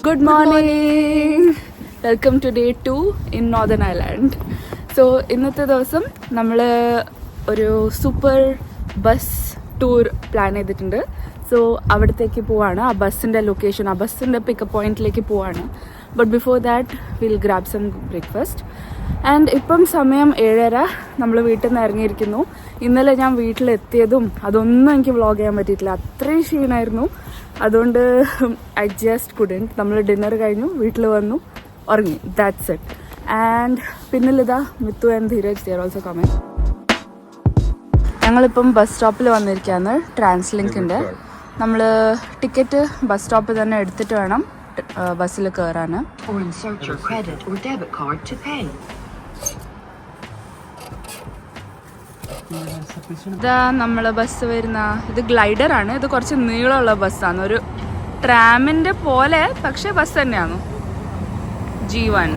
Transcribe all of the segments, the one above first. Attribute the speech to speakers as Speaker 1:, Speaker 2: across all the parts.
Speaker 1: Good morning. Welcome to day 2 in Northern Ireland. So ഇന്നത്തെ ദിവസം നമ്മൾ ഒരു സൂപ്പർ ബസ് ടൂർ പ്ലാൻ ചെയ്തിട്ടുണ്ട്. സോ അവിടത്തേക്ക് പോവാണ്. ആ ബസ്സിൻ്റെ ലൊക്കേഷൻ, ആ ബസ്സിൻ്റെ പിക്കപ്പ് പോയിന്റിലേക്ക് പോവാണ്. But before that will grab some breakfast. And ഇപ്പം സമയം 7:30. നമ്മൾ വീട്ടിൽ നിന്ന് ഇറങ്ങിയിരിക്കുന്നു. ഇന്നലെ ഞാൻ വീട്ടിലെത്തിയതും അതൊന്നും എനിക്ക് വ്ളോഗ് ചെയ്യാൻ പറ്റിയിട്ടില്ല. അത്രയും ക്ഷീണമായിരുന്നു. അതുകൊണ്ട് ഐ ജസ്റ്റ് കുഡൻറ്റ്. നമ്മൾ ഡിന്നർ കഴിഞ്ഞു, വീട്ടിൽ വന്നു, ഉറങ്ങി. That's it. ആൻഡ് പിന്നിലിതാ Mithu and Dheeraj they are also coming. ഞങ്ങളിപ്പം ബസ് സ്റ്റോപ്പിൽ വന്നിരിക്കുകയാണ്, ട്രാൻസ്ലിങ്കിൻ്റെ. നമ്മൾ ടിക്കറ്റ് ബസ് സ്റ്റോപ്പിൽ തന്നെ എടുത്തിട്ട് വേണം ബസ്സിൽ കയറാൻ. ഇതാ നമ്മളെ ബസ് വരുന്ന, ഇത് ഗ്ലൈഡറാണ്. ഇത് കുറച്ച് നീളമുള്ള ബസ്സാണ്, ഒരു ട്രാമിൻ്റെ പോലെ, പക്ഷേ ബസ് തന്നെയാണ്. G1.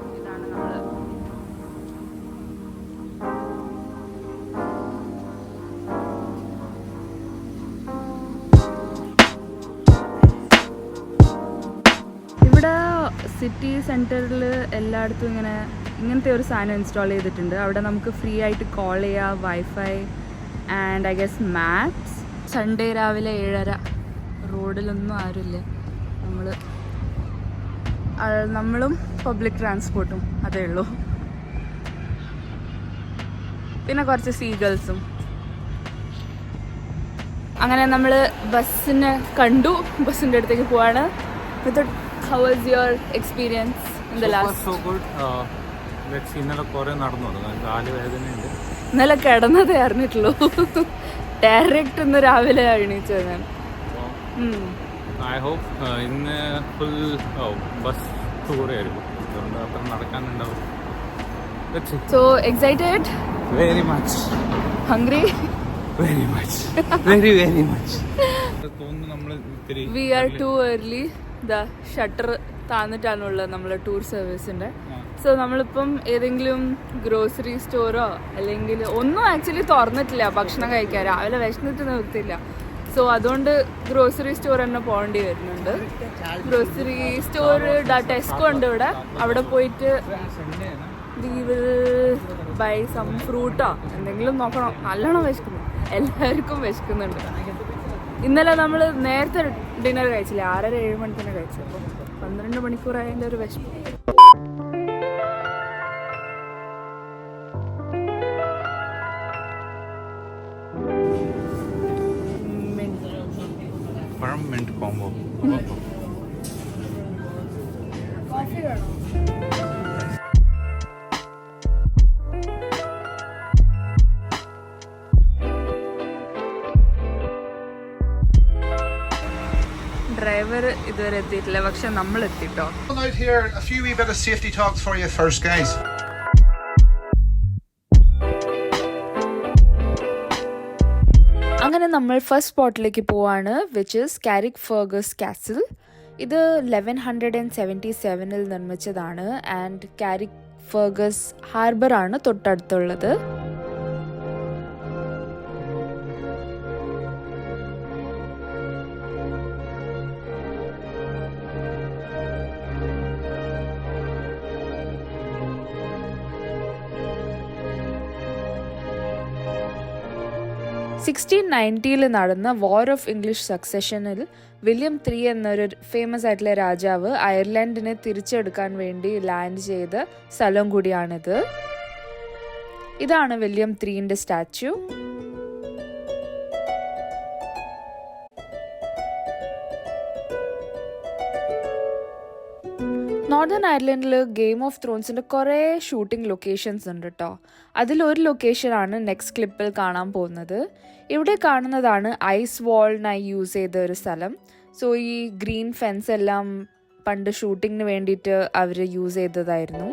Speaker 1: ഇവിടെ സിറ്റി സെൻറ്ററിൽ എല്ലായിടത്തും ഇങ്ങനത്തെ ഒരു സാധനം ഇൻസ്റ്റാൾ ചെയ്തിട്ടുണ്ട്. അവിടെ നമുക്ക് ഫ്രീ ആയിട്ട് കോൾ ചെയ്യാം, wifi and I guess maps. Sunday രാവിലെ 7:30. റോഡിലൊന്നും ആരുമില്ല. നമ്മളും പബ്ലിക് ട്രാൻസ്പോർട്ടും അതേ ഉള്ളൂ. പിന്നെ കുറച്ച് സീഗൾസും. അങ്ങനെ നമ്മൾ ബസ്സിനെ കണ്ടു, ബസ്സിൻ്റെ അടുത്തേക്ക് പോവാണ്. How was your experience in the last?
Speaker 2: So good. ഇന്നലെ കുറേ നടന്നു, കാല് വേദനയുണ്ട്.
Speaker 1: ഇന്നലെ കിടന്നതേ അറിഞ്ഞിട്ടുള്ളൂ. ഡയറക്റ്റ് ഇന്ന് രാവിലെ എണീച്ചത് ഞാൻ.
Speaker 2: ഐ ഹോപ്പ് ഇന്ന് ഫുൾ ബസ് ടൂർ ആയിരിക്കും, അതുകൊണ്ട് അത്ര നടക്കാനുണ്ടാവും.
Speaker 1: So excited?
Speaker 2: Very much.
Speaker 1: Hungry?
Speaker 2: Very much. Very very much. തോന്നുന്നു നമ്മൾ ഇത്തിരി
Speaker 1: We are too early. The shutter താന്നിട്ടാണുള്ളത് നമ്മളെ ടൂർ സർവീസിൻ്റെ. സോ നമ്മളിപ്പം ഏതെങ്കിലും ഗ്രോസറി സ്റ്റോറോ അല്ലെങ്കിൽ ഒന്നും ആക്ച്വലി തുറന്നിട്ടില്ല ഭക്ഷണം കഴിക്കാൻ. രാവിലെ വിശന്നിട്ട് നിർത്തില്ല. സോ അതുകൊണ്ട് ഗ്രോസറി സ്റ്റോർ തന്നെ പോകേണ്ടി വരുന്നുണ്ട്. ഗ്രോസറി സ്റ്റോർ ടെസ്കോ ഉണ്ട് ഇവിടെ. അവിടെ പോയിട്ട് വി വിൽ ബൈ സം ഫ്രൂട്ടോ എന്തെങ്കിലും നോക്കണം. നല്ലോണം വിശക്കുന്നു, എല്ലാവർക്കും വിശക്കുന്നുണ്ട്. ഇന്നലെ നമ്മൾ നേരത്തെ ഡിന്നർ കഴിച്ചില്ല, 6:30-7 മണി തന്നെ കഴിച്ചു. അപ്പം 12 മണിക്കൂറായതിൻ്റെ ഒരു വിശപ്പ്.
Speaker 2: പഴം മിന്റ് കോംബോ.
Speaker 1: കോഫി വേണോ? ഡ്രൈവർ ഇതുവരെ എത്തിയിട്ടില്ല, പക്ഷെ നമ്മൾ എത്തിട്ടോ. അങ്ങനെ നമ്മൾ ഫസ്റ്റ് സ്പോട്ടിലേക്ക് പോവാണ്, വിച്ച് ഇസ് കാരിക്ക്ഫർഗസ് കാസിൽ. ഇത് 1177 നിർമ്മിച്ചതാണ്. ആൻഡ് കാരിക്ക്ഫർഗസ് ഹാർബർ ആണ് തൊട്ടടുത്തുള്ളത്. (1690) നടന്ന വാർ ഓഫ് ഇംഗ്ലീഷ് സക്സഷനിൽ വില്യം III എന്നൊരു ഫേമസ് ആയിട്ടുള്ള രാജാവ് അയർലൻഡിനെ തിരിച്ചെടുക്കാൻ വേണ്ടി ലാൻഡ് ചെയ്ത സ്ഥലം കൂടിയാണിത്. ഇതാണ് വില്യം IIIന്റെ സ്റ്റാച്യു. നോർത്തേൺ അയർലൻഡിൽ ഗെയിം ഓഫ് ത്രോൺസിൻ്റെ കുറേ ഷൂട്ടിംഗ് ലൊക്കേഷൻസ് ഉണ്ട് കേട്ടോ. അതിലൊരു ലൊക്കേഷനാണ് നെക്സ്റ്റ് ക്ലിപ്പിൽ കാണാൻ പോകുന്നത്. ഇവിടെ കാണുന്നതാണ് ഐസ് വാളിനായി യൂസ് ചെയ്ത ഒരു സ്ഥലം. സോ ഈ ഗ്രീൻ ഫെൻസ് എല്ലാം പണ്ട് ഷൂട്ടിങ്ങിന് വേണ്ടിയിട്ട് അവർ യൂസ് ചെയ്തതായിരുന്നു.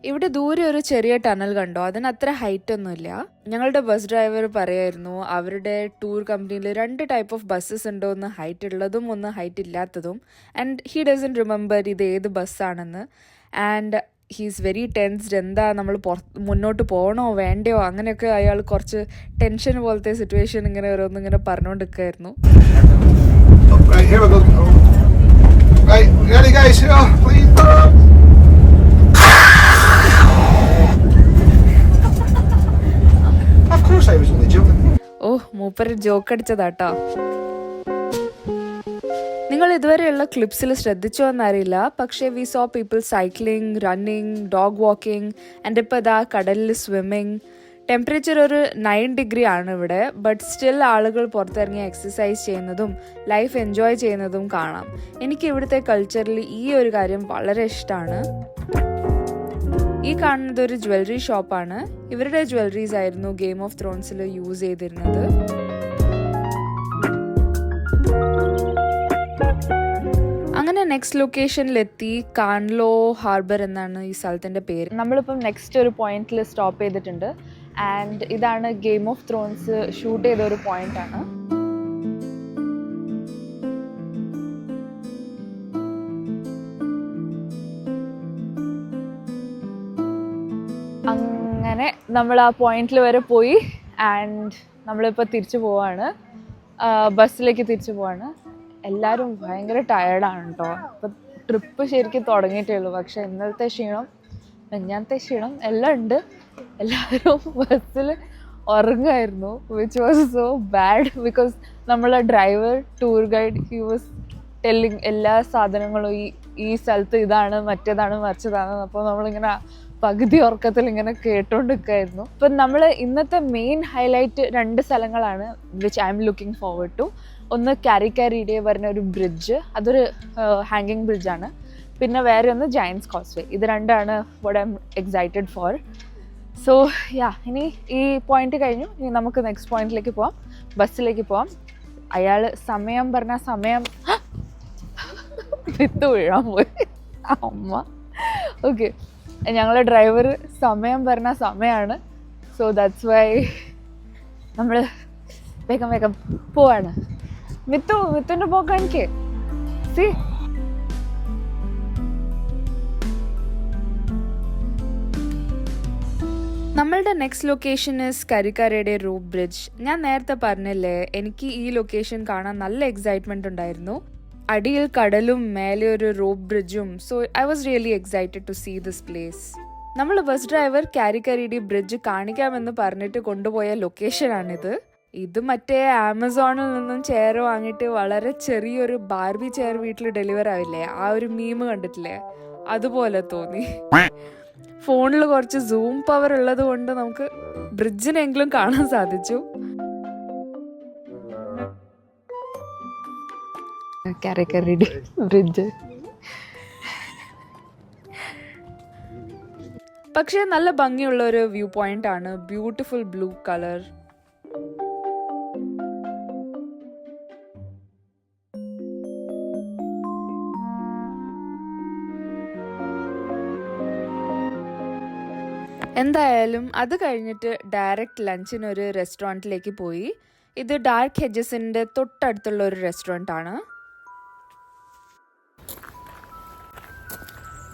Speaker 1: ഇവിടെ ദൂരെ ഒരു ചെറിയ ടണൽ കണ്ടോ, അതിന് അത്ര ഹൈറ്റ് ഒന്നുമില്ല. ഞങ്ങളുടെ ബസ് ഡ്രൈവർ പറയായിരുന്നു അവരുടെ ടൂർ കമ്പനിയിൽ 2 ടൈപ്പ് ഓഫ് ബസ്സസ് ഉണ്ടോ, ഒന്ന് ഹൈറ്റ് ഉള്ളതും ഒന്ന് ഹൈറ്റ് ഇല്ലാത്തതും. ആൻഡ് ഹി ഡസൻ റിമെമ്പർ ഇത് ഏത് ബസ്സാണെന്ന്. And he's very tensed. എന്താ നമ്മൾ മുന്നോട്ട് പോകണോ വേണ്ടയോ അങ്ങനെയൊക്കെ അയാൾ കുറച്ച് ടെൻഷൻ പോലത്തെ സിറ്റുവേഷൻ ഇങ്ങനെ ഓരോന്നിങ്ങനെ പറഞ്ഞുകൊണ്ടിരിക്കുകയായിരുന്നു.
Speaker 3: Right, here we go. Right, ready guys, here, please. Of course I was only joking.
Speaker 1: ഓ, മൂപ്പര് ജോക്ക് അടിച്ചതാട്ടോ. നിങ്ങൾ ഇതുവരെയുള്ള ക്ലിപ്സിൽ ശ്രദ്ധിച്ചോ എന്നറിയില്ല, പക്ഷേ we saw people cycling, running, dog walking and ഇപ്പോൾ ഇതാ കടലിൽ സ്വിമ്മിങ്. ടെമ്പറേച്ചർ ഒരു 9 ഡിഗ്രി ആണ് ഇവിടെ, ബട്ട് സ്റ്റിൽ ആളുകൾ പുറത്തിറങ്ങി എക്സസൈസ് ചെയ്യുന്നതും ലൈഫ് എൻജോയ് ചെയ്യുന്നതും കാണാം. എനിക്ക് ഇവിടുത്തെ കൾച്ചറിൽ ഈ ഒരു കാര്യം വളരെ ഇഷ്ടമാണ്. ഈ കാണുന്നത് ഒരു ജ്വല്ലറി ഷോപ്പാണ്. ഇവരുടെ ജ്വല്ലറീസ് ആയിരുന്നു ഗെയിം ഓഫ് ത്രോൺസിൽ യൂസ് ചെയ്തിരുന്നത്. അങ്ങനെ നെക്സ്റ്റ് ലൊക്കേഷനിലെത്തി. കാൺലോ ഹാർബർ എന്നാണ് ഈ സ്ഥലത്തിൻ്റെ പേര്. നമ്മളിപ്പം നെക്സ്റ്റ് ഒരു പോയിന്റിൽ സ്റ്റോപ്പ് ചെയ്തിട്ടുണ്ട്. ആൻഡ് ഇതാണ് ഗെയിം ഓഫ് ത്രോൺസ് ഷൂട്ട് ചെയ്ത ഒരു പോയിന്റാണ്. അങ്ങനെ നമ്മൾ ആ പോയിന്റിൽ വരെ പോയി. ആൻഡ് നമ്മളിപ്പോൾ തിരിച്ചു പോവാണ്, ബസ്സിലേക്ക് തിരിച്ചു പോവാണ്. എല്ലാവരും ഭയങ്കര ടയേർഡാണ് കേട്ടോ. ഇപ്പം ട്രിപ്പ് ശരിക്കും തുടങ്ങിയിട്ടേ ഉള്ളൂ, പക്ഷെ ഇന്നലത്തെ ക്ഷീണം മെഞ്ഞാത്തെ ക്ഷീണം എല്ലാം ഉണ്ട്. എല്ലാവരും ബസ്സിൽ ഉറങ്ങുമായിരുന്നു, which was so bad. Because നമ്മളെ driver, tour guide, he was telling എല്ലാ സാധനങ്ങളും ഈ സ്ഥലത്ത് ഇതാണ്, മറ്റേതാണ്, മറിച്ചതാണ്. അപ്പോൾ നമ്മളിങ്ങനെ പകുതി ഉറക്കത്തിൽ ഇങ്ങനെ കേട്ടോണ്ടിരിക്കുകയായിരുന്നു. ഇപ്പം നമ്മൾ ഇന്നത്തെ മെയിൻ ഹൈലൈറ്റ് 2 സ്ഥലങ്ങളാണ് which I'm looking forward to. ഒന്ന് കാരിക്കാരിഡേ പറഞ്ഞ ഒരു ബ്രിഡ്ജ്, അതൊരു ഹാങ്ങിങ് ബ്രിഡ്ജാണ്. പിന്നെ വേറെ ഒന്ന് ജയൻസ് കോസ്വേ. ഇത് 2ആണ് what I am excited for. So yeah, ഇനി ഈ പോയിന്റ് കഴിഞ്ഞു. ഇനി നമുക്ക് നെക്സ്റ്റ് പോയിന്റിലേക്ക് പോവാം, ബസ്സിലേക്ക് പോവാം. അയാൾ സമയം പറഞ്ഞ സമയം വിത്ത് വീഴാൻ പോയി അമ്മ. ഓക്കെ, ഞങ്ങളെ ഡ്രൈവർ സമയം പറഞ്ഞ സമയമാണ്. സോ ദാറ്റ്സ് വൈ നമ്മൾ വേഗം വേഗം പോവാണ്. മിത്തുൻ്റെ പോക്ക് കാണിക്കേ. സി നമ്മളുടെ നെക്സ്റ്റ് ലൊക്കേഷൻ ഇസ് കരിക്കാരയുടെ റൂപ്പ് ബ്രിഡ്ജ്. ഞാൻ നേരത്തെ പറഞ്ഞില്ലേ, എനിക്ക് ഈ ലൊക്കേഷൻ കാണാൻ നല്ല എക്സൈറ്റ്മെന്റ് ഉണ്ടായിരുന്നു. അടിയിൽ കടലും മേലെ ഒരു റോപ്പ് ബ്രിഡ്ജും. So I was really excited to see this place. നമ്മൾ ബസ് ഡ്രൈവർ കാരിക്കാരിഡി ബ്രിഡ്ജ് കാണിക്കാമെന്ന് പറഞ്ഞിട്ട് കൊണ്ടുപോയ ലൊക്കേഷനാണിത്. ഇത് മറ്റേ ആമസോണിൽ നിന്നും ചെയർ വാങ്ങിയിട്ട് വളരെ ചെറിയൊരു ബാർബി ചെയർ വീട്ടിൽ ഡെലിവർ ആവില്ലേ, ആ ഒരു മീം കണ്ടിട്ടില്ലേ, അതുപോലെ തോന്നി. ഫോണിൽ കുറച്ച് സൂം പവർ ഉള്ളത് കൊണ്ട് നമുക്ക് ബ്രിഡ്ജിനെങ്കിലും കാണാൻ സാധിച്ചു. കാരിക്കാരിഡി ബ്രിഡ്ജ് പക്ഷേ നല്ല ഭംഗിയുള്ള ഒരു വ്യൂ പോയിന്റ് ആണ്. Beautiful blue colour. എന്തായാലും അത് കഴിഞ്ഞിട്ട് ഡയറക്റ്റ് ലഞ്ചിനൊരു റെസ്റ്റോറൻറ്റിലേക്ക് പോയി. ഇത് ഡാർക്ക് ഹെഡ്ജസിൻ്റെ തൊട്ടടുത്തുള്ള ഒരു റെസ്റ്റോറൻ്റ് ആണ്.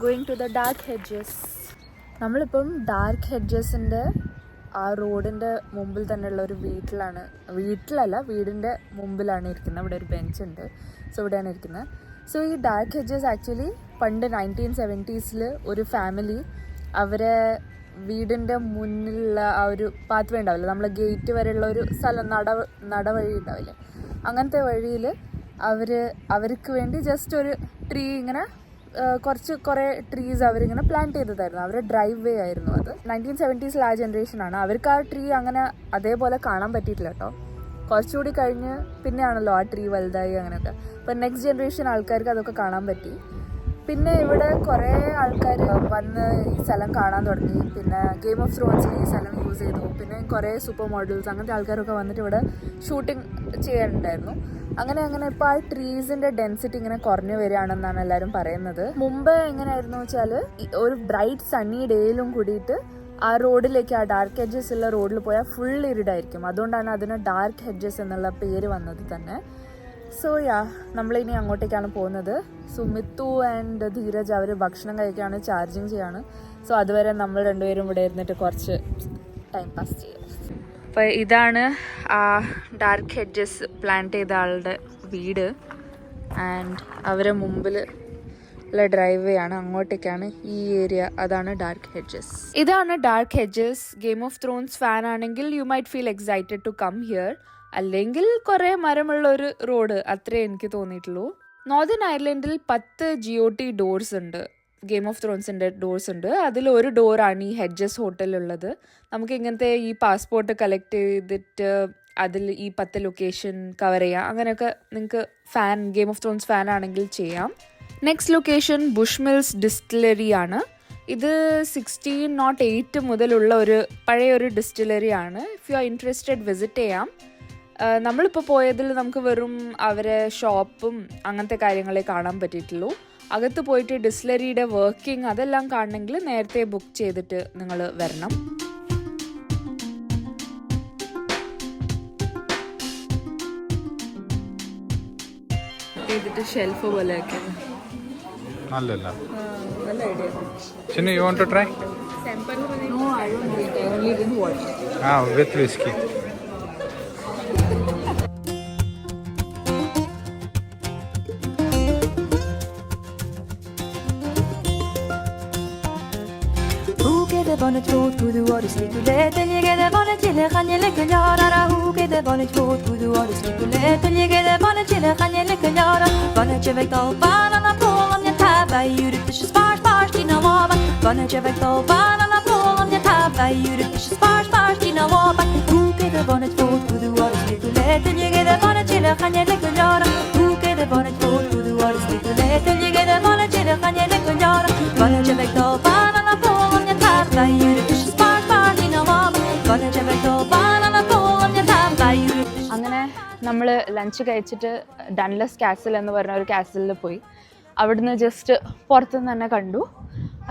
Speaker 1: Going to the Dark Hedges. നമ്മളിപ്പം ഡാർക്ക് ഹെഡ്ജസിൻ്റെ ആ റോഡിൻ്റെ മുമ്പിൽ തന്നെയുള്ള ഒരു വീടിൻ്റെ മുമ്പിലാണ് ഇരിക്കുന്നത്. ഇവിടെ ഒരു ബെഞ്ച് ഉണ്ട്, സോ ഇവിടെയാണ് ഇരിക്കുന്നത്. സോ ഈ ഡാർക്ക് ഹെഡ്ജസ് ആക്ച്വലി പണ്ട് 1970s ഒരു ഫാമിലി അവരെ വീടിൻ്റെ മുന്നിലുള്ള ആ ഒരു പാത്ത് വേ ഉണ്ടാവില്ല, നമ്മൾ ഗേറ്റ് വരെയുള്ള ഒരു സ്ഥലം, നടവഴി ഉണ്ടാവില്ലേ, അങ്ങനത്തെ വഴിയിൽ അവർക്ക് വേണ്ടി ജസ്റ്റ് ഒരു ട്രീ ഇങ്ങനെ കുറേ ട്രീസ് അവരിങ്ങനെ പ്ലാന്റ് ചെയ്തതായിരുന്നു. അവരുടെ ഡ്രൈവ് വേ ആയിരുന്നു അത്. 1970s ആ ജനറേഷനാണ്. അവർക്ക് ആ ട്രീ അങ്ങനെ അതേപോലെ കാണാൻ പറ്റിയിട്ടില്ല കേട്ടോ. കുറച്ചുകൂടി കഴിഞ്ഞ് പിന്നെയാണല്ലോ ആ ട്രീ വലുതായി അങ്ങനെയൊക്കെ. അപ്പം നെക്സ്റ്റ് ജനറേഷൻ ആൾക്കാർക്ക് അതൊക്കെ കാണാൻ പറ്റി. പിന്നെ ഇവിടെ കുറേ ആൾക്കാർ വന്ന് ഈ സ്ഥലം കാണാൻ തുടങ്ങി. പിന്നെ ഗെയിം ഓഫ് ത്രോൺസിൽ ഈ സ്ഥലം യൂസ് ചെയ്തു. പിന്നെ കുറേ സൂപ്പർ മോഡൽസ് അങ്ങനത്തെ ആൾക്കാരൊക്കെ വന്നിട്ട് ഇവിടെ ഷൂട്ടിംഗ് ചെയ്യാനുണ്ടായിരുന്നു. അങ്ങനെ ഇപ്പോൾ ആ ട്രീസിന്റെ ഡെൻസിറ്റി ഇങ്ങനെ കുറഞ്ഞു വരികയാണെന്നാണ് എല്ലാവരും പറയുന്നത്. മുമ്പ് എങ്ങനെയായിരുന്നു വെച്ചാൽ ഒരു ബ്രൈറ്റ് സണ്ണി ഡേയിലും കൂടിയിട്ട് ആ റോഡിലേക്ക്, ആ ഡാർക്ക് ഹെഡ്ജസ് ഉള്ള റോഡിൽ പോയാൽ ഫുൾ ഇരുടായിരിക്കും. അതുകൊണ്ടാണ് അതിന് ഡാർക്ക് ഹെഡ്ജസ് എന്നുള്ള പേര് വന്നത് തന്നെ. സോ നമ്മളിനി അങ്ങോട്ടേക്കാണ് പോകുന്നത്. സുമിത്തു ആൻഡ് ധീരജ് അവർ ഭക്ഷണം കഴിക്കുകയാണ്, ചാർജിങ് ചെയ്യാണ്. സോ അതുവരെ നമ്മൾ രണ്ടുപേരും ഇവിടെ ഇരുന്നിട്ട് കുറച്ച് ടൈം പാസ് ചെയ്യാം. അപ്പോൾ ഇതാണ് ആ ഡാർക്ക് ഹെഡ്ജസ് പ്ലാന്റ് ചെയ്ത ആളുടെ വീട്. ആൻഡ് അവരെ മുമ്പിൽ ഉള്ള ഡ്രൈവ് വേ ആണ്, അങ്ങോട്ടേക്കാണ് ഈ ഏരിയ. അതാണ് ഡാർക്ക് ഹെഡ്ജസ്. ഇതാണ് Dark Hedges. Game of Thrones fan ആണെങ്കിൽ you might feel excited to come here. അല്ലെങ്കിൽ കുറേ മരമുള്ള ഒരു റോഡ്, അത്രേ എനിക്ക് തോന്നിയിട്ടുള്ളൂ. നോർത്തേൺ അയർലൻഡിൽ 10 GOT ഡോർസ് ഉണ്ട്. ഗെയിം ഓഫ് ത്രോൺസിൻ്റെ ഡോർസ് ഉണ്ട്. അതിൽ ഒരു ഡോറാണ് ഈ ഹെഡ്ജസ് ഹോട്ടലുള്ളത്. നമുക്ക് ഇങ്ങനത്തെ ഈ പാസ്പോർട്ട് കളക്ട് ചെയ്തിട്ട് അതിൽ ഈ 10 ലൊക്കേഷൻ കവർ ചെയ്യാം. അങ്ങനെയൊക്കെ നിങ്ങൾക്ക് ഗെയിം ഓഫ് ത്രോൺസ് ഫാൻ ആണെങ്കിൽ ചെയ്യാം. Next location Bushmills distillery ആണ്. ഇത് 1608 മുതലുള്ള പഴയൊരു ഡിസ്റ്റിലറി ആണ്. If you are interested visit ചെയ്യാം. നമ്മളിപ്പോൾ പോയതിൽ നമുക്ക് വെറും അവരെ ഷോപ്പും അങ്ങനത്തെ കാര്യങ്ങളെ കാണാൻ പറ്റിയിട്ടുള്ളൂ. അകത്ത് പോയിട്ട് ഡിസ്റ്റിലറിയുടെ വർക്കിംഗ് അതെല്ലാം കാണണമെങ്കിൽ നേരത്തെ ബുക്ക് ചെയ്തിട്ട് നിങ്ങൾ വരണം. ചെയ്തിട്ട് ഷെൽഫ് പോലെയൊക്കെ
Speaker 2: നല്ല idea. Shinu, you want to try?
Speaker 1: No, I don't drink. I only drink water.
Speaker 2: With whiskey.
Speaker 4: Bonnet rood, kudu or slikulet, and you get a bonnet chile, and you lick a yara. Who get a bonnet rood, kudu or slikulet, and you get a bonnet chile, and you lick a yara. Bonnet chevecto, banana pole on your tab, I you the fish sparse, in a waba. Bonnet chevecto, banana pole on your tab, I you the fish sparse, in a waba. Who get a bonnet rood, kudu or slikulet, and you get a bonnet chile, and you lick a yara. Who get a bonnet rood, kudu or slikulet, and you get a bonnet chile, and you lick a yara. Bonnet chevecto, banana pole on your tab.
Speaker 1: അങ്ങനെ നമ്മൾ lunch കഴിച്ചിട്ട് ഡൺലെസ് castle എന്ന് പറഞ്ഞ ഒരു കാസിലിൽ പോയി. അവിടുന്ന് just പുറത്തുനിന്ന് തന്നെ കണ്ടു.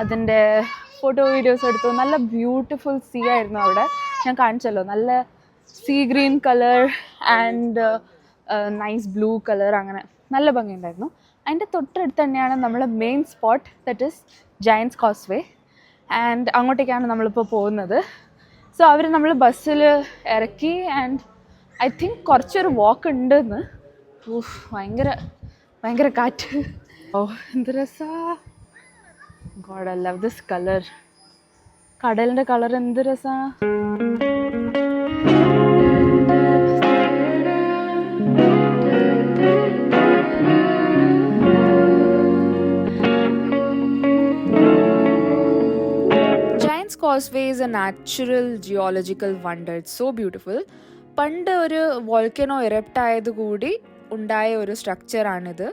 Speaker 1: അതിൻ്റെ ഫോട്ടോ വീഡിയോസ് എടുത്തു. നല്ല ബ്യൂട്ടിഫുൾ സീ ആയിരുന്നു അവിടെ. ഞാൻ കാണിച്ചല്ലോ, നല്ല sea green colour and nice blue colour, അങ്ങനെ നല്ല ഭംഗിയുണ്ടായിരുന്നു. അതിൻ്റെ തൊട്ടടുത്ത് തന്നെയാണ് നമ്മളെ main spot, that is Giant's Causeway. And അങ്ങോട്ടേക്കാണ് നമ്മളിപ്പോൾ പോകുന്നത്. സോ അവർ നമ്മൾ ബസ്സിൽ ഇറക്കി. ആൻഡ് ഐ തിങ്ക് കുറച്ചൊരു വാക്ക് ഉണ്ടെന്ന്. ഭയങ്കര കാറ്റ്. ഓ എന്ത് രസാ. God, I love this colour. കടലിൻ്റെ കളർ എന്ത് രസാ. Causeway is a natural geological wonder. It's so beautiful. പണ്ട് ഒരു വോൾക്കനോ എറപ്റ്റ് ആയത് കൂടി ഉണ്ടായ ഒരു സ്ട്രക്ചറാണിത്.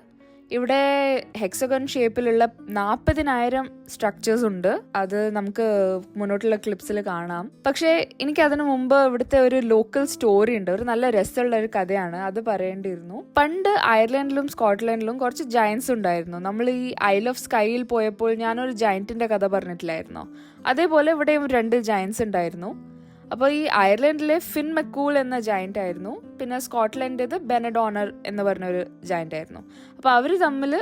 Speaker 1: ഇവിടെ ഹെക്സഗൺ ഷേപ്പിലുള്ള 40,000 സ്ട്രക്ചേഴ്സ് ഉണ്ട്. അത് നമുക്ക് മുന്നോട്ടുള്ള ക്ലിപ്സിൽ കാണാം. പക്ഷേ എനിക്ക് അതിനു മുമ്പ് ഇവിടുത്തെ ഒരു ലോക്കൽ സ്റ്റോറി ഉണ്ട്. ഒരു നല്ല രസമുള്ള ഒരു കഥയാണ്, അത് പറയേണ്ടിയിരുന്നു. പണ്ട് അയർലൻഡിലും സ്കോട്ട്ലൻഡിലും കുറച്ച് ജയൻസ് ഉണ്ടായിരുന്നു. നമ്മൾ ഈ ഐൽ ഓഫ് സ്കൈയിൽ പോയപ്പോൾ ഞാനൊരു ജയന്റിന്റെ കഥ പറഞ്ഞിട്ടില്ലായിരുന്നോ? അതേപോലെ ഇവിടെയും 2 ജയൻസ് ഉണ്ടായിരുന്നു. അപ്പോൾ ഈ അയർലൻഡിലെ ഫിൻ മക്കൂൾ എന്ന ജയന്റ് ആയിരുന്നു. പിന്നെ സ്കോട്ട്ലൻഡേത് ബെനഡോണർ എന്ന് പറഞ്ഞൊരു ജയന്റ് ആയിരുന്നു. അപ്പോൾ അവർ തമ്മിൽ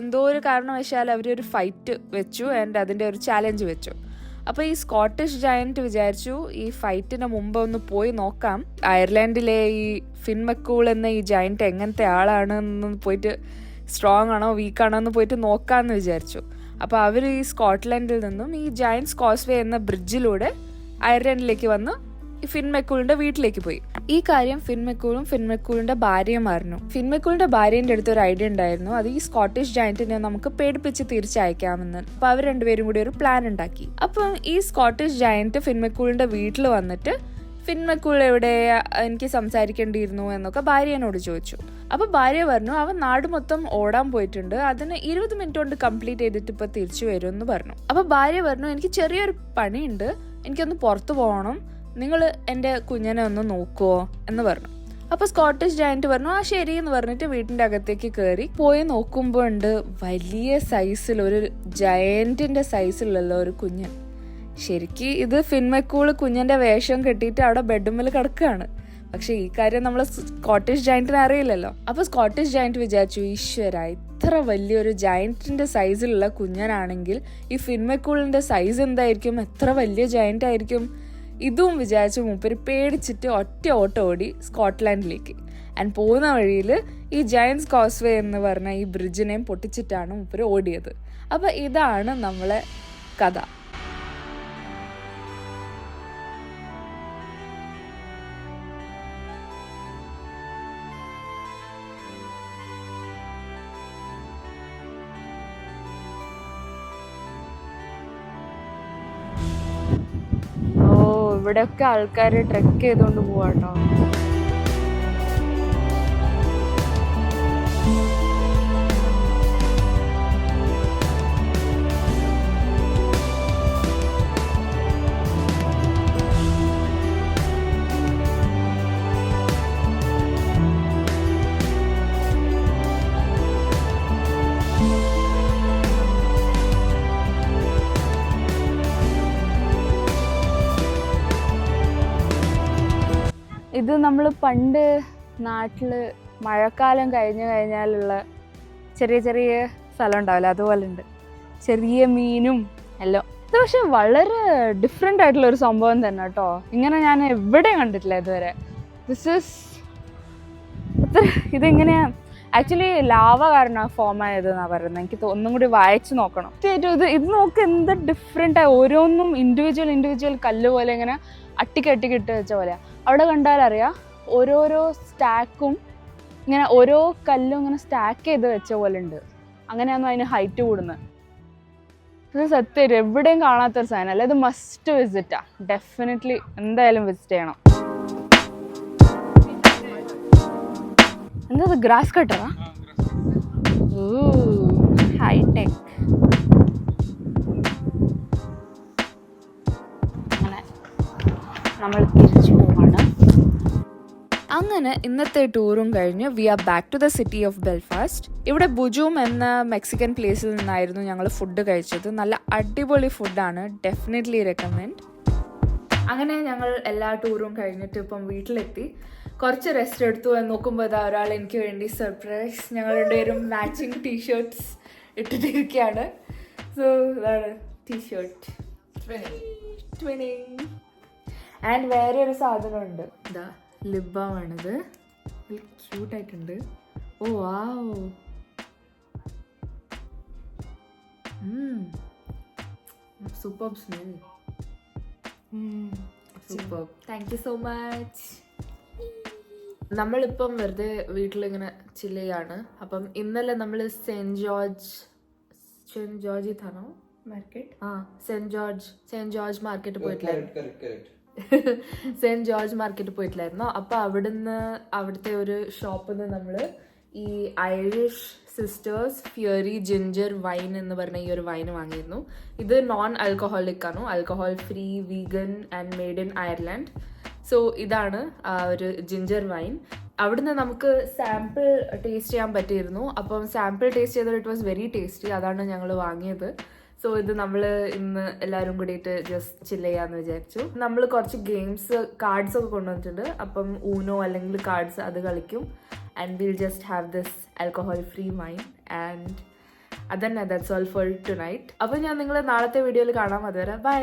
Speaker 1: എന്തോ ഒരു കാരണവശാൽ അവരൊരു ഫൈറ്റ് വെച്ചു ആൻഡ് അതിൻ്റെ ഒരു ചാലഞ്ച് വെച്ചു. അപ്പോൾ ഈ സ്കോട്ടിഷ് ജയന്റ് വിചാരിച്ചു ഈ ഫൈറ്റിന് മുമ്പ് ഒന്ന് പോയി നോക്കാം, അയർലൻഡിലെ ഈ ഫിൻ മക്കൂൾ എന്ന ഈ ജയന്റ് എങ്ങനത്തെ ആളാണെന്ന് പോയിട്ട്, സ്ട്രോങ് ആണോ വീക്കാണോ എന്ന് പോയിട്ട് നോക്കാമെന്ന് വിചാരിച്ചു. അപ്പോൾ അവർ ഈ സ്കോട്ട്ലൻഡിൽ നിന്നും ഈ ജയൻസ് കോസ്വേ എന്ന ബ്രിഡ്ജിലൂടെ അയർലൻഡിലേക്ക് വന്ന് ഫിൻ മെക്കൂളിന്റെ വീട്ടിലേക്ക് പോയി. ഈ കാര്യം ഫിൻ മെക്കൂളിന്റെ ഭാര്യയും അറിഞ്ഞു. ഫിൻ മെക്കൂളിന്റെ ഭാര്യന്റെ അടുത്ത് ഒരു ഐഡിയ ഉണ്ടായിരുന്നു. അത് ഈ സ്കോട്ടിഷ് ജയന്റിനെ നമുക്ക് പേടിപ്പിച്ച് തിരിച്ചയക്കാമെന്ന്. അപ്പൊ അവർ രണ്ടുപേരും കൂടി ഒരു പ്ലാൻ ഉണ്ടാക്കി. അപ്പം ഈ സ്കോട്ടിഷ് ജയന്റ് ഫിൻ മെക്കൂളിന്റെ വീട്ടിൽ വന്നിട്ട് ഫിൻ മെക്കൂൾ എവിടെ, എനിക്ക് സംസാരിക്കേണ്ടിയിരുന്നു എന്നൊക്കെ ഭാര്യനോട് ചോദിച്ചു. അപ്പൊ ഭാര്യ പറഞ്ഞു അവൻ നാട് മൊത്തം ഓടാൻ പോയിട്ടുണ്ട്, അതിന് 20 മിനിറ്റ് കൊണ്ട് കംപ്ലീറ്റ് ചെയ്തിട്ട് ഇപ്പൊ തിരിച്ചു വരും എന്ന് പറഞ്ഞു. അപ്പൊ ഭാര്യ പറഞ്ഞു എനിക്ക് ചെറിയൊരു പണിയുണ്ട്, എനിക്കൊന്ന് പുറത്തു പോകണം, നിങ്ങൾ എൻ്റെ കുഞ്ഞിനെ ഒന്ന് നോക്കുമോ എന്ന് പറഞ്ഞു. അപ്പോൾ സ്കോട്ടിഷ് ജയന്റ് പറഞ്ഞു ആ ശരി എന്ന് പറഞ്ഞിട്ട് വീട്ടിൻ്റെ അകത്തേക്ക് കയറി പോയി നോക്കുമ്പോൾ ഉണ്ട് വലിയ സൈസിൽ ഒരു ജയന്റിന്റെ സൈസിലുള്ള ഒരു കുഞ്ഞൻ. ശരിക്കും ഇത് ഫിൻമെക്കൂള് കുഞ്ഞന്റെ വേഷം കെട്ടിയിട്ട് അവിടെ ബെഡ്റൂമിൽ കിടക്കുകയാണ്. പക്ഷെ ഈ കാര്യം നമ്മൾ സ്കോട്ടിഷ് ജയന്റിന് അറിയില്ലല്ലോ. അപ്പൊ സ്കോട്ടിഷ് ജയന്റ് വിചാരിച്ചു, ഈശ്വര ഇത്ര വലിയൊരു ജയന്റിന്റെ സൈസിലുള്ള കുഞ്ഞനാണെങ്കിൽ ഈ ഫിൻമെക്കൂളിന്റെ സൈസ് എന്തായിരിക്കും, എത്ര വലിയ ജയന്റ് ആയിരിക്കും. ഇതും വിചാരിച്ച് മൂപ്പര് പേടിച്ചിട്ട് ഒറ്റ ഓട്ടം ഓടി സ്കോട്ട്ലാൻഡിലേക്ക്. ആൻഡ് പോകുന്ന വഴിയിൽ ഈ ജയൻസ് കോസ്വേ എന്ന് പറഞ്ഞ ഈ ബ്രിഡ്ജിനെയും പൊട്ടിച്ചിട്ടാണ് മൂപ്പര് ഓടിയത്. അപ്പൊ ഇതാണ് നമ്മളെ കഥ. ഇവിടെയൊക്കെ ആൾക്കാർ ട്രെക്ക് ചെയ്തുകൊണ്ട് പോവാട്ടോ. ഇത് നമ്മൾ പണ്ട് നാട്ടിൽ മഴക്കാലം കഴിഞ്ഞാലുള്ള ചെറിയ ചെറിയ സ്ഥലം ഉണ്ടാവില്ല, അതുപോലെ ഉണ്ട്. ചെറിയ മീനും എല്ലാം. ഇത് പക്ഷെ വളരെ ഡിഫറെൻ്റ് ആയിട്ടുള്ള ഒരു സംഭവം തന്നെ കേട്ടോ. ഇങ്ങനെ ഞാൻ എവിടെയും കണ്ടിട്ടില്ല ഇതുവരെ. ഇതിങ്ങനെ ആക്ച്വലി ലാവ കാരണം ഫോം ആയതെന്നാണ് പറയുന്നത്. എനിക്ക് ഒന്നും കൂടി വായിച്ചു നോക്കണം. ഇത് നോക്ക് എന്ത് ഡിഫറെൻ്റ് ആയി. ഓരോന്നും ഇൻഡിവിജ്വൽ കല്ല് പോലെ ഇങ്ങനെ അട്ടിക്കിട്ട് വെച്ച പോലെ. അവിടെ കണ്ടാൽ അറിയാം ഓരോരോ സ്റ്റാക്കും ഇങ്ങനെ ഓരോ കല്ലും ഇങ്ങനെ സ്റ്റാക്ക് ചെയ്ത് വെച്ച പോലെ ഉണ്ട്. അങ്ങനെയാണെന്നും അതിന് ഹൈറ്റ് കൂടുന്നത്. ഇത് സത്യം എവിടെയും കാണാത്തൊരു സാധനം അല്ല. ഇത് മസ്റ്റ് വിസിറ്റാ. ഡെഫിനറ്റ്ലി എന്തായാലും വിസിറ്റ് ചെയ്യണം. എന്താ ഗ്രാസ് കട്ടറാ? ഹൈടെക്. അങ്ങനെ നമ്മൾ തിരിച്ചു പോവാണ്. അങ്ങനെ ഇന്നത്തെ ടൂറും കഴിഞ്ഞ് we are back to the city of Belfast. ഇവിടെ ബുജൂം എന്ന മെക്സിക്കൻ പ്ലേസിൽ നിന്നായിരുന്നു ഞങ്ങൾ ഫുഡ് കഴിച്ചത്. നല്ല അടിപൊളി ഫുഡാണ്, ഡെഫിനറ്റ്ലി റെക്കമെൻഡ്. അങ്ങനെ ഞങ്ങൾ എല്ലാ ടൂറും കഴിഞ്ഞിട്ട് ഇപ്പം വീട്ടിലെത്തി. കുറച്ച് റെസ്റ്റ് എടുത്തു എന്ന് നോക്കുമ്പോൾ ഇതാ ഒരാൾ എനിക്ക് വേണ്ടി സർപ്രൈസ് ഞങ്ങളുടെ ഒരു മാച്ചിങ് ടീഷർട്ട്സ് ഇട്ടിട്ടിരിക്കുകയാണ്. സോ ഇതാണ് ടീഷർട്ട് ട്വിനിങ്. ആൻഡ് വേറെ ഒരു സാധനമുണ്ട്, ഇതാ ലിപ് ബാം ആണിത്. ക്യൂട്ടായിട്ടുണ്ട്. Oh wow, super smell. Super, thank you so much. നമ്മളിപ്പം വെറുതെ വീട്ടിലിങ്ങനെ ചില്ല് ചെയ്യാണ്. അപ്പം ഇന്നലെ നമ്മൾ സെന്റ് ജോർജ് ഇതാണോ മാർക്കറ്റ്? സെന്റ് ജോർജ് മാർക്കറ്റ് പോയിട്ടില്ലായിരുന്നു. സെന്റ് ജോർജ് മാർക്കറ്റ് പോയിട്ടില്ലായിരുന്നു. അപ്പോൾ അവിടുത്തെ ഒരു ഷോപ്പിൽ നിന്ന് നമ്മൾ ഈ Irish sisters fury ginger wine എന്ന് പറഞ്ഞ ഈ ഒരു വൈൻ വാങ്ങിയിരുന്നു. ഇത് നോൺ ആൽക്കഹോളിക് ആണ്, alcohol free, vegan and made in Ireland. So ഇതാണ് ഒരു ജിഞ്ചർ വൈൻ. അവിടുന്ന് നമുക്ക് സാമ്പിൾ ടേസ്റ്റ് ചെയ്യാൻ പറ്റിയിരുന്നു. അപ്പം സാമ്പിൾ ടേസ്റ്റ് ചെയ്തത് ഇറ്റ് വാസ് വെരി ടേസ്റ്റി. അതാണ് ഞങ്ങൾ വാങ്ങിയത്. സോ ഇത് നമ്മൾ ഇന്ന് എല്ലാവരും കൂടിയിട്ട് ജസ്റ്റ് ചില്ല് ചെയ്യാന്ന് വിചാരിച്ചു. നമ്മൾ കുറച്ച് ഗെയിംസ്, കാർഡ്സ് ഒക്കെ കൊണ്ടുവന്നിട്ടുണ്ട്. അപ്പം ഊനോ അല്ലെങ്കിൽ കാർഡ്സ് അത് കളിക്കും. And will just have this alcohol free wine. And അതന്നെ, ദാറ്റ്സ് ഓൾ ഫോർ ടുനൈറ്റ്. അപ്പം ഞാൻ നിങ്ങളെ നാളത്തെ വീഡിയോയിൽ കാണാം. അതുവരെ ബൈ.